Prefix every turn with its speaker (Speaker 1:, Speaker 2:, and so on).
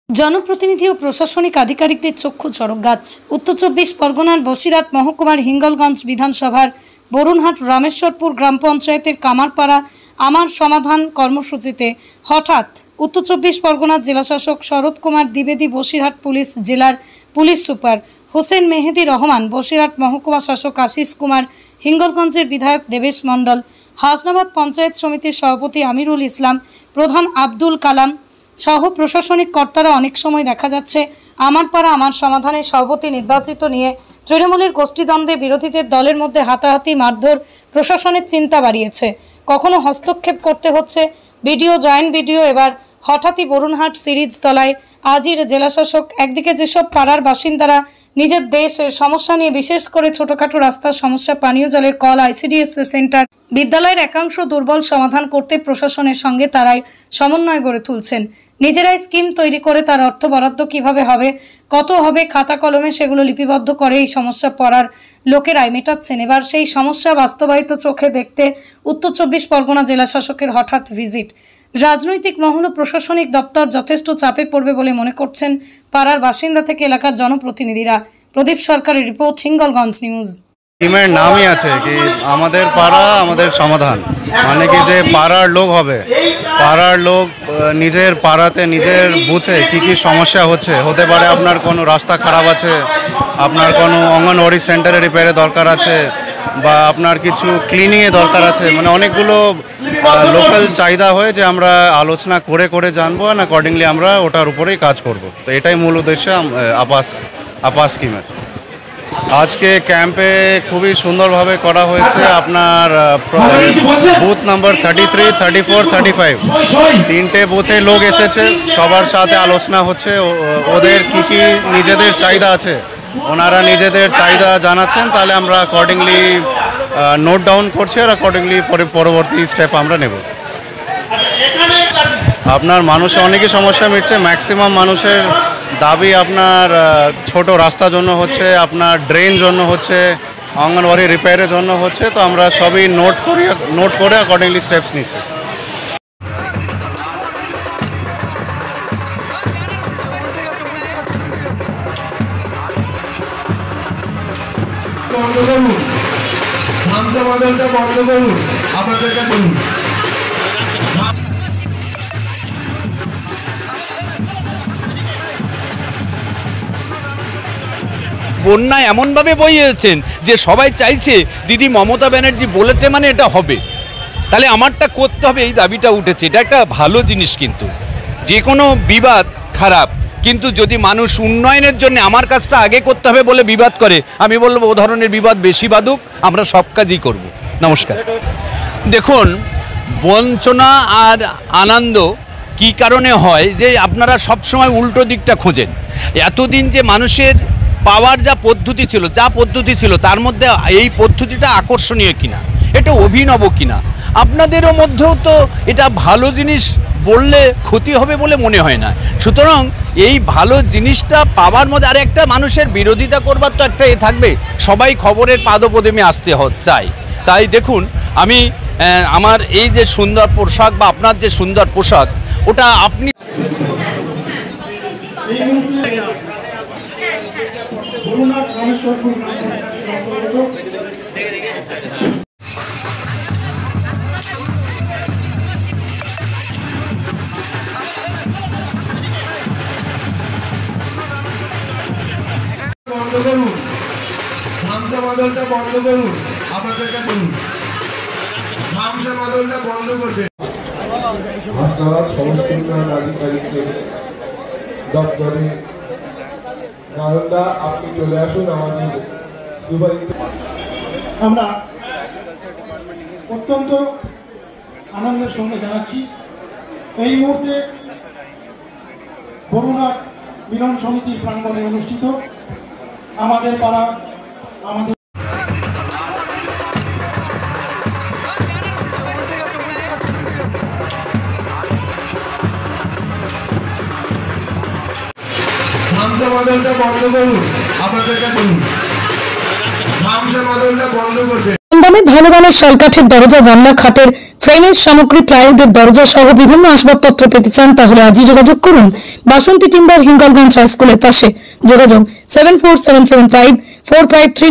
Speaker 1: জনপ্রতিনিধি ও প্রশাসনিক আধিকারিকদের চক্ষু চড়ক গাছ। উত্তর 24 পরগনার বসিরহাট মহকুমার হিঙ্গলগঞ্জ বিধানসভার বরুণহাট রামেশ্বরপুর গ্রাম পঞ্চায়েতের কামারপাড়া আমার সমাধান কর্মসূচিতে হঠাৎ উত্তর 24 পরগনার জেলাশাসক শরৎ কুমার দ্বিবেদী, বসিরহাট পুলিশ জেলার পুলিশ সুপার হোসেন মেহেদি রহমান, বসিরহাট মহকুমা শাসক আশিস কুমার, হিঙ্গলগঞ্জের বিধায়ক দেবেশ মণ্ডল, হাসনাবাদ পঞ্চায়েত সমিতির সভাপতি আমিরুল ইসলাম, প্রধান আব্দুল কালাম সহ প্রশাসনিক কর্তারা অনেক সময় দেখা যাচ্ছে আমার পাড়া আমার সমাধানের সভাপতি নির্বাচিত নিয়ে তৃণমূলের গোষ্ঠীদ্বন্দ্বে বিরোধীদের দলের মধ্যে হাতাহাতি, মারধর প্রশাসনের চিন্তা বাড়িয়েছে। কখনো হস্তক্ষেপ করতে হচ্ছে ভিডিও, জয়েন্ট ভিডিও। এবার হঠাৎই বরুণহাট সিরিজ তলায় আজির জেলাশাসক একদিকে যেসব পাড়ার বাসিন্দারা নিজের দেশের সমস্যা নিয়ে, বিশেষ করে ছোটখাটো রাস্তার সমস্যা, পানীয় জলের কল, আইসিডিএস সেন্টার, বিদ্যালয়ের একাংশ দুর্বল সমাধান করতে প্রশাসনের সঙ্গে তারাই সমন্বয় গড়ে তুলছেন। নিজেরাই স্কিম তৈরি করে তার অর্থ বরাদ্দ কিভাবে হবে, কত হবে, খাতা কলমে সেগুলো লিপিবদ্ধ করে এই সমস্যা পড়ার লোকেরাই মেটাচ্ছেন। এবার সেই সমস্যা বাস্তবায়িত চোখে দেখতে উত্তর 24 পরগনা জেলা শাসকের হঠাৎ ভিজিট। রাজনৈতিক মহল ও প্রশাসনিক দপ্তর যথেষ্ট চাপে পড়বে বলে মনে করছেন পাড়ার বাসিন্দা থেকে এলাকার জনপ্রতিনিধিরা। প্রদীপ সরকারের রিপোর্ট, হিঙ্গলগঞ্জ নিউজ।
Speaker 2: টিমের নামই আছে কি আমাদের পাড়া আমাদের সমাধান, মানে কি যে পাড়ার লোক হবে, পাড়ার লোক নিজের পাড়াতে নিজের বুথে কি কি সমস্যা হতে পারে। আপনার কোনো রাস্তা খারাপ আছে, আপনার কোনো অঙ্গনওয়াড়ি সেন্টারে রিপেয়ারের দরকার আছে, বা আপনার কিছু ক্লিনিংয়ে দরকার আছে, মানে অনেকগুলো লোকাল চাহিদা হয়ে যে আমরা আলোচনা করে করে জানবো, অ্যান্ড অ্যাকর্ডিংলি আমরা ওটার উপরেই কাজ করব। তো এটাই মূল উদ্দেশ্য আপাস স্কিমের। আজকে ক্যাম্পে খুবই সুন্দরভাবে করা হয়েছে। আপনার বুথ নাম্বার 33, 34, 35 তিনটে বুথে লোক এসেছে, সবার সাথে আলোচনা হচ্ছে। ওদের কি কি নিজেদের চাহিদা আছে, ওনারা নিজেদের চাহিদা জানাচ্ছেন, তাহলে আমরা অ্যাকর্ডিংলি নোট ডাউন করছি, আর অ্যাকর্ডিংলি পরবর্তী স্টেপ আমরা নেব। আপনার মানুষের অনেকই সমস্যা মিটছে। ম্যাক্সিমাম মানুষের দাবি আপনার ছোট রাস্তার জন্য হচ্ছে, আপনার ড্রেন জন্য হচ্ছে, অঙ্গনওয়াড়ি রিপেয়ারের জন্য হচ্ছে। তো আমরা সবই নোট করে অ্যাকর্ডিংলি স্টেপস নিচ্ছি।
Speaker 3: বন্ধ করুন, ধামসা মডেলটা বন্ধ করুন, আপনাদেরকে বলুন।
Speaker 4: বন্যা এমনভাবে বইয়েছেন যে সবাই চাইছে দিদি মমতা ব্যানার্জি বলেছে মানে এটা হবে, তাহলে আমারটা করতে হবে, এই দাবিটা উঠেছে। এটা একটা ভালো জিনিস, কিন্তু যে কোনো বিবাদ খারাপ, কিন্তু যদি মানুষ উন্নয়নের জন্য আমার কাজটা আগে করতে হবে বলে বিবাদ করে, আমি বলবো ও ধরনের বিবাদ বেশি বাদুক, আমরা সব কাজই করব। নমস্কার। দেখুন, বঞ্চনা আর আনন্দ কি কারণে হয় যে আপনারা সব সময় উল্টো দিকটা খোঁজেন। এতদিন যে মানুষের পাওয়ার যা পদ্ধতি ছিল তার মধ্যে এই পদ্ধতিটা আকর্ষণীয় কিনা, এটা অভিনব কিনা, আপনাদেরও মধ্যেও তো এটা ভালো জিনিস বললে ক্ষতি হবে বলে মনে হয় না। সুতরাং এই ভালো জিনিসটা পাওয়ার মধ্যে আর একটা মানুষের বিরোধিতা করবার তো একটা থাকবে, সবাই খবরের পাদপদ্মে আসতে চায়। তাই দেখুন, আমি আমার এই যে সুন্দর পোশাক বা আপনার যে সুন্দর পোশাক, ওটা আপনি
Speaker 3: বন্ধ করুন, ধামসা মডেলটা বন্ধ করুন, আপনাদেরকে বলুন। ধামসা মডেলটা বন্ধ করবে। হাসনাবাদ সমস্ত আধিকারিকদের দপ্তরে নারদা, আপনি চলে আসুন। আমাদের
Speaker 5: আমরা অত্যন্ত আনন্দের সঙ্গে জানাচ্ছি এই মুহূর্তে বরুণহাট মিলন সমিতির প্রাঙ্গণে অনুষ্ঠিত আমাদের পাড়া আমাদের
Speaker 3: ধামসা মডেলটা বন্ধ করুন, আপনাদেরকে বলুন। ধামসা মডেলটা বন্ধ করবে।
Speaker 1: দামে ভালো মানের শালকাঠের দরজা, জানলা, খাটের ফ্রেমের সামগ্রী, প্লাইউডের দরজা সহ বিভিন্ন আসবাবপত্র পেতে চান তাহলে আজই যোগাযোগ করুন বাসন্তী টিম্বার, হিঙ্গলগঞ্জ হাই স্কুলের পাশে। যোগাযোগ 74775453